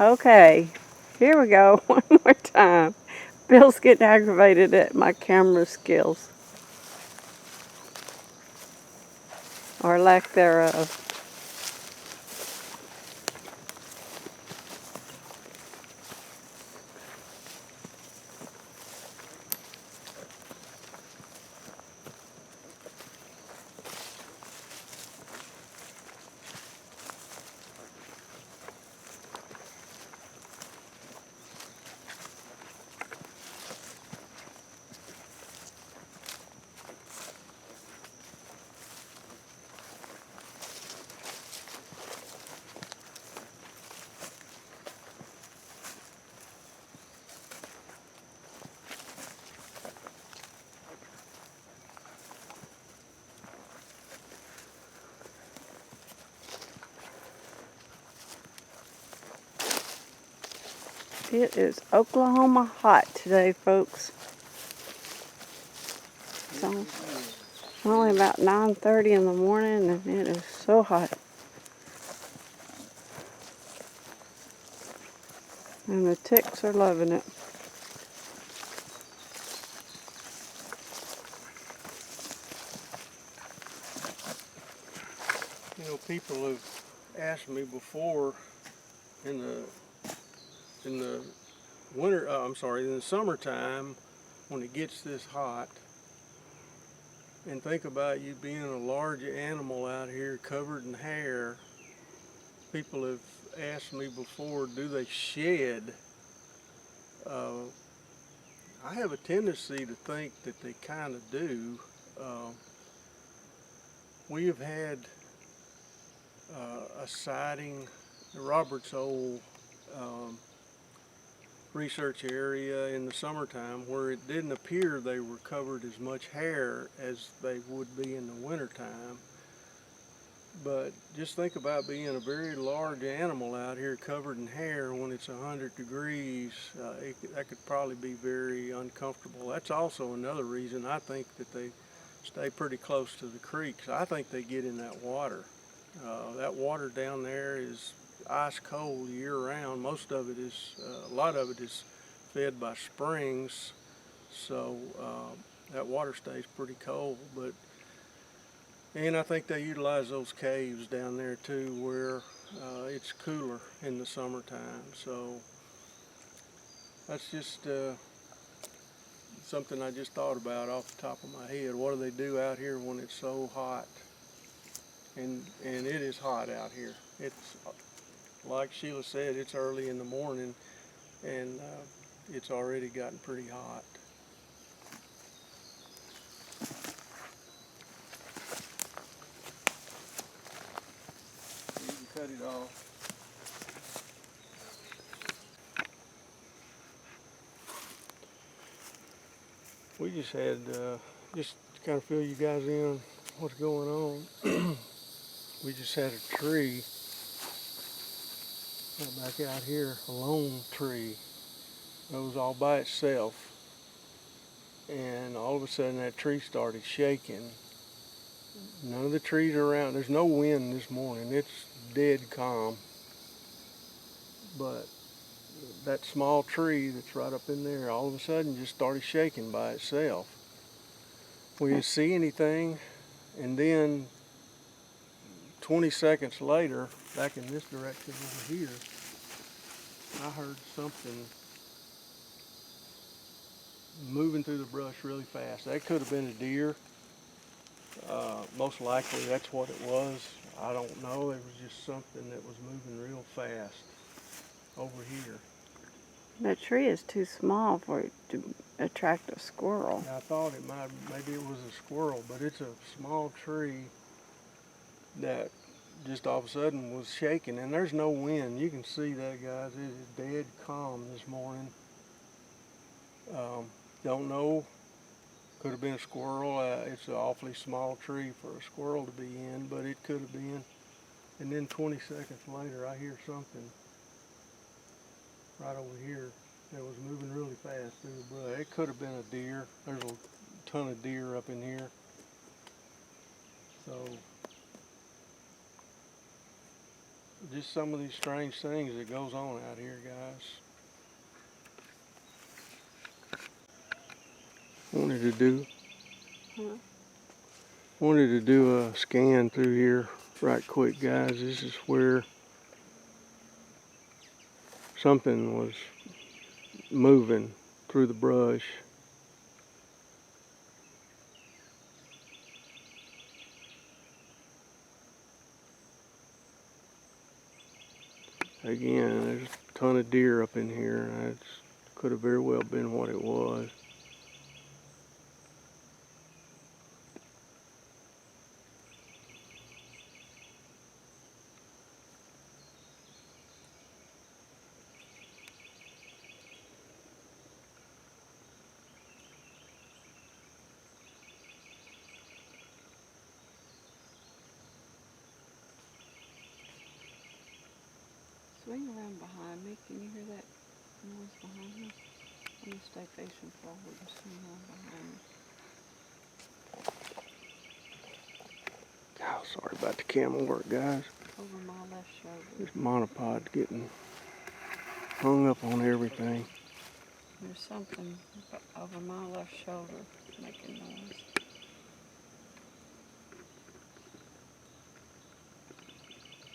Okay, here we go. One more time. Bill's getting aggravated at my camera skills, or lack thereof. It is Oklahoma hot today, folks. It's only about 9:30 in the morning, and it is so hot. And the ticks are loving it. You know, people have asked me before in the winter, in the summertime, when it gets this hot, and think about you being a large animal out here covered in hair. People have asked me before, do they shed? I have a tendency to think that they kind of do. We have had a sighting, Robert's old research area in the summertime, where it didn't appear they were covered as much hair as they would be in the wintertime. But just think about being a very large animal out here covered in hair when it's 100 degrees. That could probably be very uncomfortable. That's also another reason I think that they stay pretty close to the creeks. I think they get in that water. That water down there is ice cold year round. Most of it is, a lot of it is fed by springs, so that water stays pretty cold. And I think they utilize those caves down there too, where it's cooler in the summertime. So that's just something I just thought about off the top of my head. What do they do out here when it's so hot? And it is hot out here. It's, like Sheila said, it's early in the morning, and it's already gotten pretty hot. You can cut it off. We just had, just to kind of fill you guys in what's going on. We just had a tree back out here, a lone tree. It was all by itself, and all of a sudden that tree started shaking. None of the trees are around. There's no wind this morning. It's dead calm. But that small tree that's right up in there all of a sudden just started shaking by itself. We didn't see anything, and then 20 seconds later, back in this direction over here, I heard something moving through the brush really fast. That could have been a deer. Most likely that's what it was. I don't know. It was just something that was moving real fast over here. The tree is too small for it to attract a squirrel. I thought it might, maybe it was a squirrel, but it's a small tree that just all of a sudden was shaking, and there's no wind. You can see that, guys. It is dead calm this morning. Don't know. Could have been a squirrel. It's an awfully small tree for a squirrel to be in, but it could have been. And then 20 seconds later, I hear something right over here that was moving really fast through the brush. It could have been a deer. There's a ton of deer up in here. So just some of these strange things that goes on out here, guys. Wanted to do a scan through here right quick, guys. This is where something was moving through the brush. Again, there's a ton of deer up in here, and that could have very well been what it was. Swing around behind me. Can you hear that noise behind me? I'm going to stay facing forward and swing around behind me. Oh, sorry about the camera work, guys. Over my left shoulder. This monopod's getting hung up on everything. There's something over my left shoulder making noise.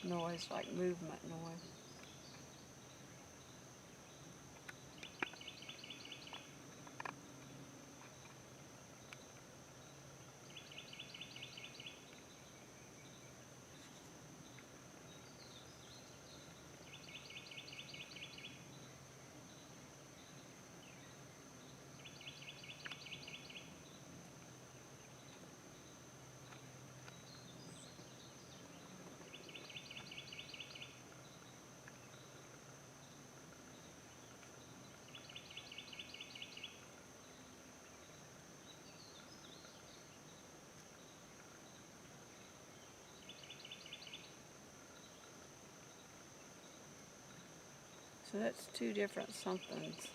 Noise like movement noise. So that's two different somethings,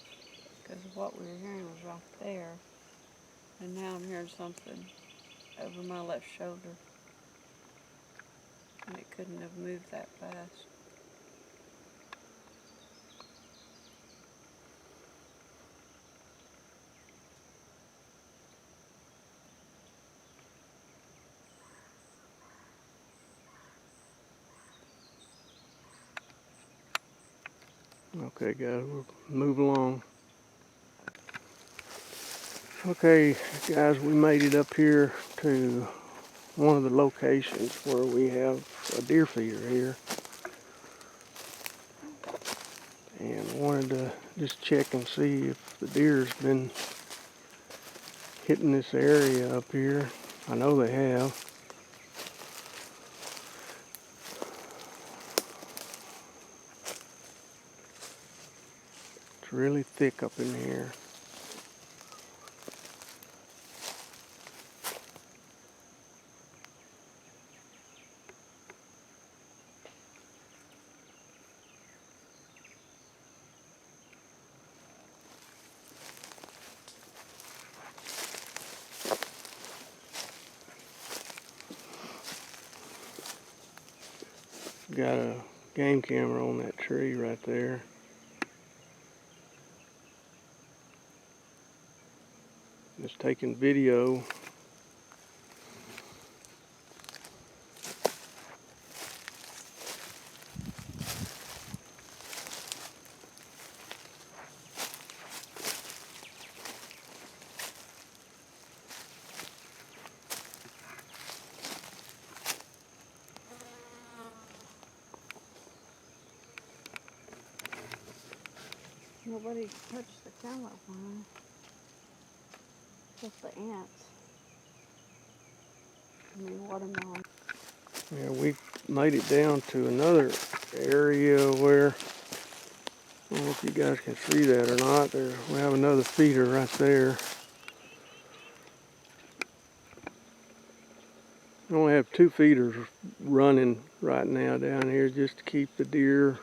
because what we were hearing was right there, and now I'm hearing something over my left shoulder, and it couldn't have moved that fast. Okay, guys, we'll move along. Okay, guys, we made it up here to one of the locations where we have a deer feeder here. And wanted to just check and see if the deer's been hitting this area up here. I know they have. It's really thick up in here. Got a game camera on that tree right there. It's taking video. Nobody touched the camera line. Just the ants. I mean, watermelon. Yeah, we made it down to another area where, I don't know if you guys can see that or not. We have another feeder right there. We only have two feeders running right now down here just to keep the deer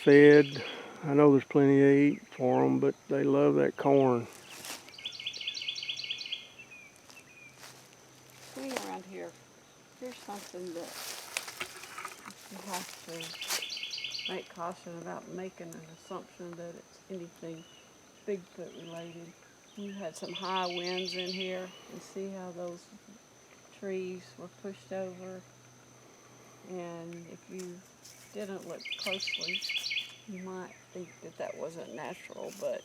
fed. I know there's plenty to eat for them, but they love that corn. Swing around here. Here's something that You have to make caution about making an assumption that it's anything Bigfoot related. We've had some high winds in here, and see how those trees were pushed over. And if you didn't look closely, you might think that that wasn't natural, but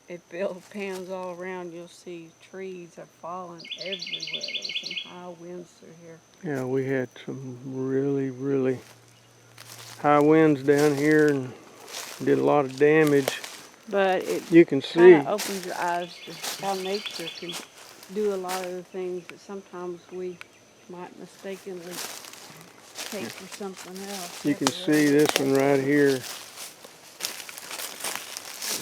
if Bill pans all around, you'll see trees are falling everywhere. There were some high winds through here. Yeah, we had some really, really high winds down here and did a lot of damage. But it You can see. kind of opens your eyes to how nature can do a lot of the things that sometimes we might mistakenly take for something else. You can see this one right here.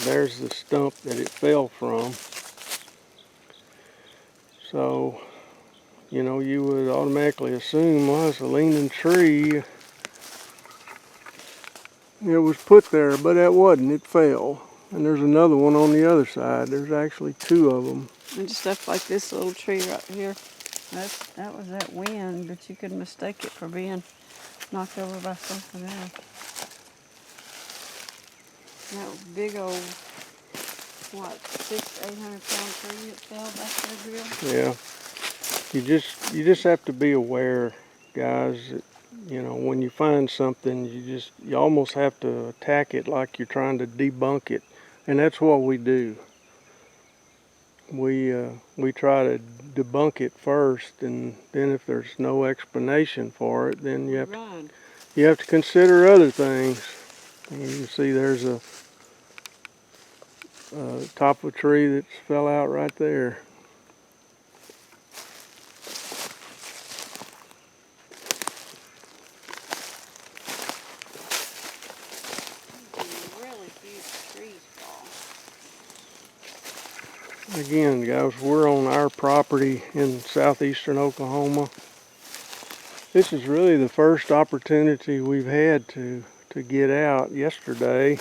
There's the stump that it fell from. So, you know, you would automatically assume, well, it's a leaning tree. It was put there, but it wasn't. It fell. And there's another one on the other side. There's actually two of them. And stuff like this little tree right here. That was that wind, but you could mistake it for being knocked over by something else. That big old, what, 600-800-pound tree that fell back there, Bill? Yeah. You just have to be aware, guys, that, you know, when you find something, you almost have to attack it like you're trying to debunk it. And that's what we do. We try to debunk it first, and then if there's no explanation for it, then you have to consider other things. And you can see there's a top of a tree that fell out right there. Really huge trees fall. Again, guys, we're on our property in southeastern Oklahoma. This is really the first opportunity we've had to get out. Yesterday,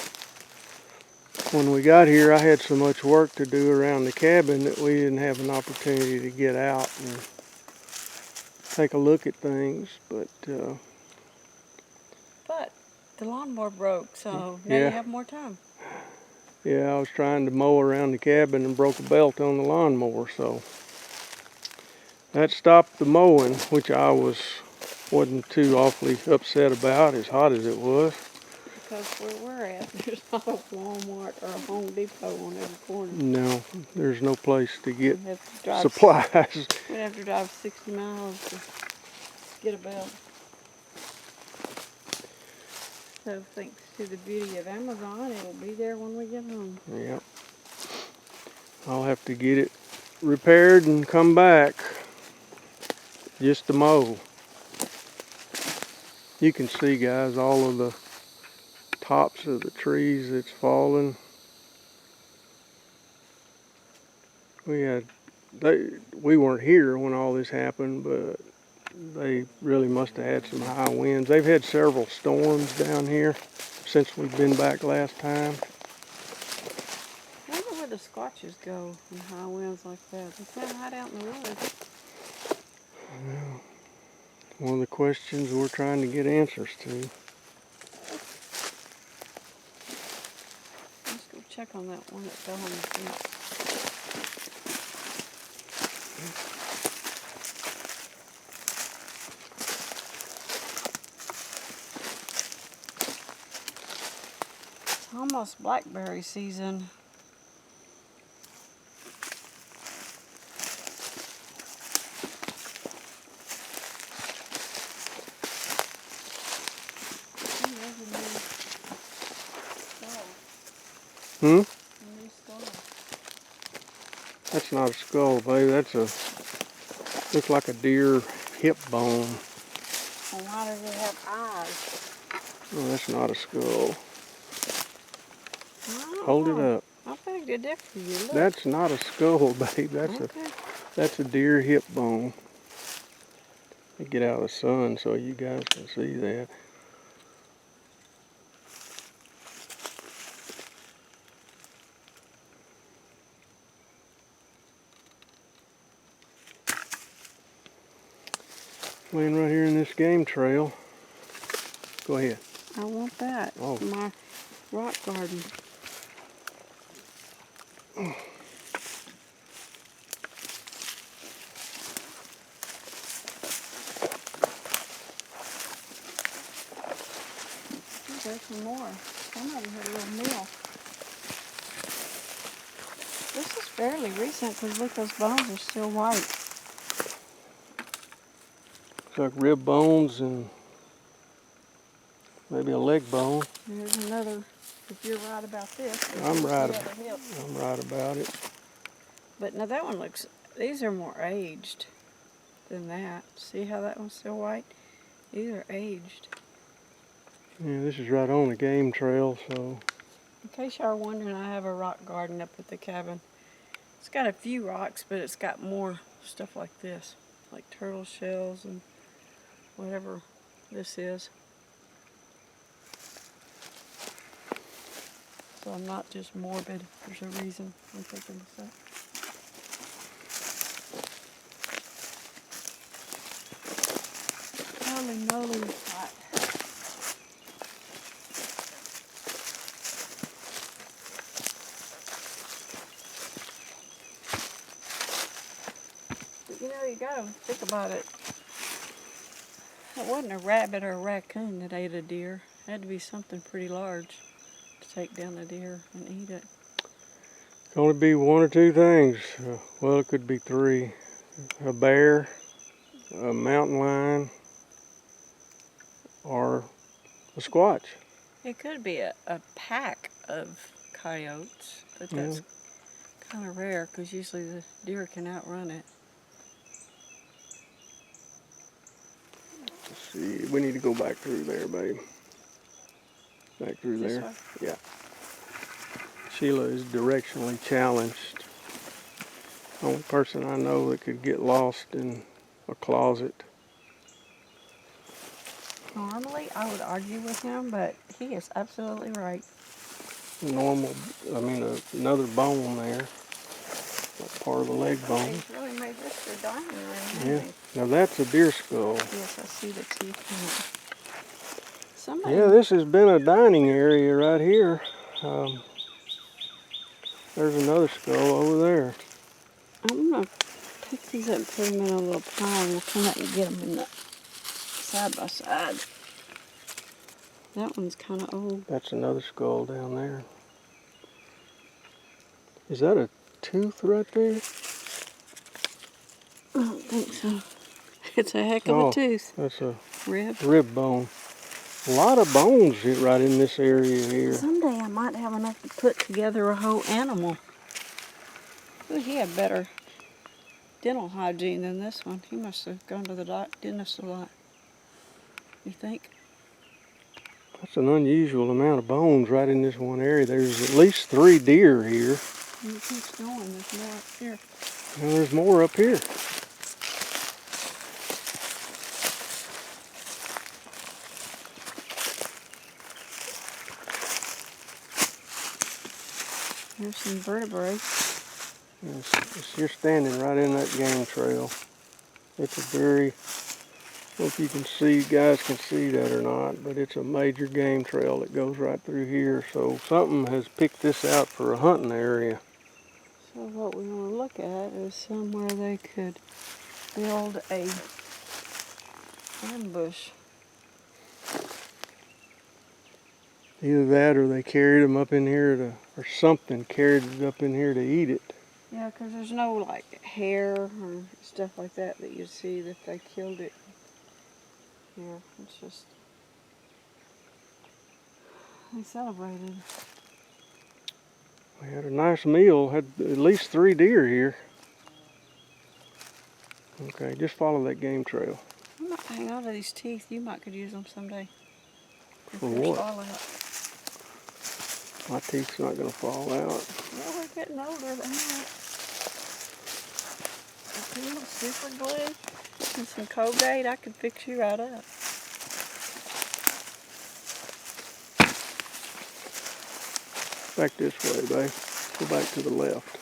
when we got here, I had so much work to do around the cabin that we didn't have an opportunity to get out and take a look at things. But the lawnmower broke, so now you have more time. Yeah, I was trying to mow around the cabin and broke a belt on the lawnmower, so that stopped the mowing, which I wasn't too awfully upset about, as hot as it was. Because where we're at, there's not a Walmart or a Home Depot on every corner. No, there's no place to get to supplies. We'd have to drive 60 miles to get a belt. So thanks to the beauty of Amazon, it'll be there when we get home. Yep. I'll have to get it repaired and come back just to mow. You can see, guys, all of the tops of the trees that's fallen. We weren't here when all this happened, but they really must have had some high winds. They've had several storms down here since we've been back last time. I wonder where the squatches go in high winds like that. They can't hide out in the woods. Well, one of the questions we're trying to get answers to. Let's go check on that one that fell on the fence. It's almost blackberry season. Hmm? That's not a skull, babe. Looks like a deer hip bone. Well, why does it have eyes? Oh, that's not a skull. Hold it up. I think they're different. Look. That's not a skull, babe. That's a deer hip bone. Let me get out of the sun so you guys can see that. Laying right here in this game trail. Go ahead. I want that for my rock garden. There's some more. Some of them had a little meal. This is fairly recent because look, those bones are still white. It's like rib bones and maybe a leg bone. There's another, if you're right about this. I'm right Hip. about it. But now that one looks, these are more aged than that. See how that one's still white? These are aged. Yeah, this is right on the game trail, so. In case y'all are wondering, I have a rock garden up at the cabin. It's got a few rocks, but it's got more stuff like this, like turtle shells and whatever this is. So I'm not just morbid. There's a reason I'm picking this up. Holy moly, it's hot. But you know, you gotta think about it. It wasn't a rabbit or a raccoon that ate a deer. It had to be something pretty large to take down a deer and eat it. It can only be one or two things. Well, it could be three. A bear, a mountain lion, or a squatch. It could be a pack of coyotes, but that's kind of rare because usually the deer can outrun it. Let's see, we need to go back through there, babe. Back through This there. way? Yeah. Sheila is directionally challenged. Only person I know that could get lost in a closet. Normally, I would argue with him, but he is absolutely right. Another bone there. Like part of the leg bone. He's really made this their dining room, hasn't Yeah. he? Now that's a deer skull. Yes, I see the teeth in it. Somebody, Yeah, this has been a dining area right here. There's another skull over there. I'm going to pick these up and put them in a little pile, and we'll come out and get them in the side by side. That one's kind of old. That's another skull down there. Is that a tooth right there? I don't think so. It's a heck of a tooth. That's a Rib bone. A lot of bones right in this area here. Someday I might have enough to put together a whole animal. Ooh, he had better dental hygiene than this one. He must have gone to the dentist a lot. You think? That's an unusual amount of bones right in this one area. There's at least 3 deer here. And it keeps going. There's more up here. And there's more up here. There's some vertebrae. You're standing right in that game trail. It's a very, I don't know if you can see, guys can see that or not, but it's a major game trail that goes right through here. So something has picked this out for a hunting area. So what we want to look at is somewhere they could build a ambush. Either that or they carried them up in here or something carried it up in here to eat it. Yeah, because there's no like hair or stuff like that you see that they killed it. Here, it's just, they celebrated. We had a nice meal, had at least 3 deer here. Okay, just follow that game trail. I'm not hanging on to these teeth. You might could use them someday. For what? Fall out. My teeth's not going to fall out. Well, we're getting older than that. A little super glue and some Colgate, I could fix you right up. Back this way, babe. Go back to the left.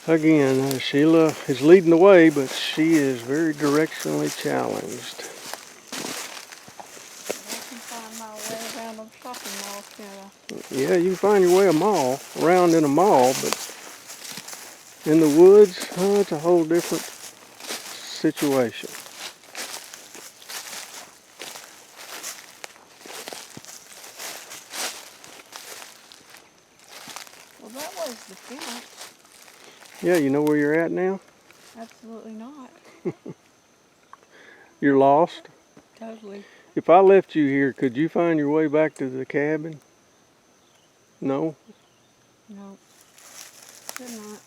Again, Sheila is leading the way, but she is very directionally challenged. I can find my way around a shopping mall, can I? Yeah, you can find your way around in a mall, but in the woods, it's a whole different situation. Well, that was the fence. Yeah, you know where you're at now? Absolutely not. You're lost. Totally. If I left you here, could you find your way back to the cabin? No? No, could not.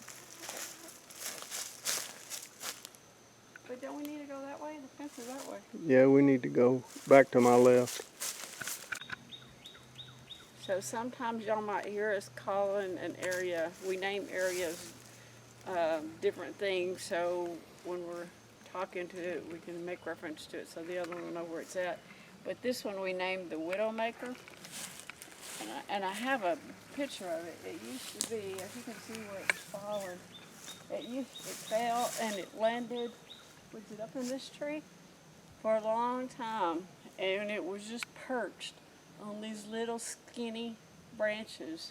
But don't we need to go that way? The fence is that way. Yeah, we need to go back to my left. So sometimes y'all might hear us calling an area, we name areas different things, so when we're talking to it, we can make reference to it so the other one will know where it's at. But this one we named the widowmaker, and I have a picture of it. It used to be, if you can see where it's fallen, it fell and it landed, was it up in this tree? For a long time, and it was just perched on these little skinny branches.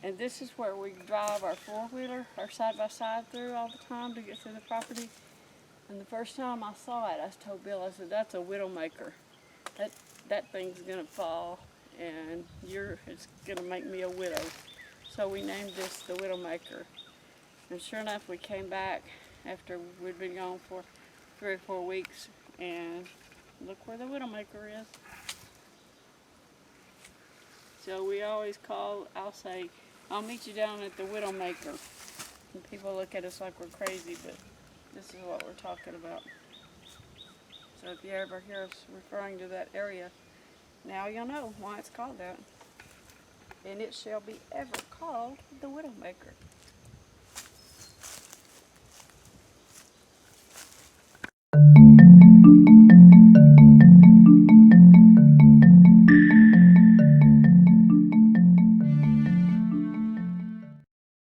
And this is where we drive our four-wheeler, our side-by-side through all the time to get through the property. And the first time I saw it, I told Bill, I said, that's a widowmaker. That thing's gonna fall, and it's gonna make me a widow. So we named this the widowmaker. And sure enough, we came back after we'd been gone for 3 or 4 weeks, and look where the widowmaker is. So we always I'll say, I'll meet you down at the widowmaker. And people look at us like we're crazy, but this is what we're talking about. So if you ever hear us referring to that area, now you'll know why it's called that. And it shall be ever called the widowmaker.